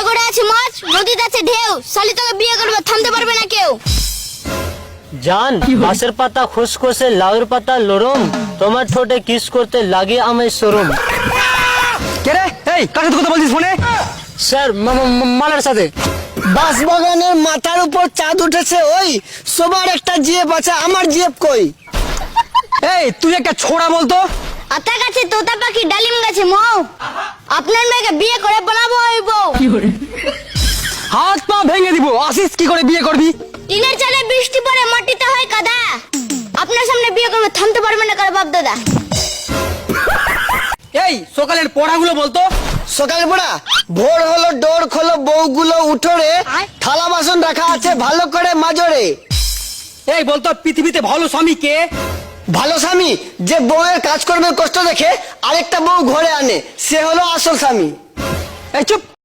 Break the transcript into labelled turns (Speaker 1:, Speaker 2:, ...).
Speaker 1: সাগরে আছে মাছ, নদীতে আছে ঢেউ, শালি তোকে বিয়ে করবে, থামতে পারবে না কেউ।
Speaker 2: জান বাঁশের পাতা খুসখুসে, লাউয়ের পাতা লরম, তোমার ঠোঁটে কিস করতে লাগে আমার শরম।
Speaker 3: কে রে? এই কার সাথে কথা বলছিস ফোনে?
Speaker 2: স্যার মালার সাথে।
Speaker 4: বাঁশবাগানের মাথার উপর চাঁদ উঠেছে, ওই সবার একটা জিএফ আছে, আমার জিএফ কই?
Speaker 3: এই তুই একটা ছোড়া বলতো।
Speaker 1: আতা গাছে তোতা পাখি, ডালিম গাছে মৌ, আপনার মেয়েকে বিয়ে করে বানাবো ওই বউ।
Speaker 3: হাত পা ভেঙে দিব, আসিস কি করে বিয়ে করবি?
Speaker 1: টিনের চালে বৃষ্টি পড়ে মাটিতে হয় কাদা, আপনার সামনে বিয়ে করবে, থামতে পারবে না কার বাপ দাদা।
Speaker 3: এই সকালের পড়াগুলো বলতো।
Speaker 4: সকালে পড়া, ভোর হলো ডোর খোলো বউগুলো উঠোরে, থালা বাসন রাখা আছে ভালো করে মাজরে।
Speaker 3: এই বলতো পৃথিবীতে ভালো স্বামী কে?
Speaker 4: ভালো স্বামী যে বউয়ের কাজ করবে কষ্ট দেখে আরেকটা বউ ঘরে আনে, সে হলো আসল স্বামী।
Speaker 3: এই চুপ।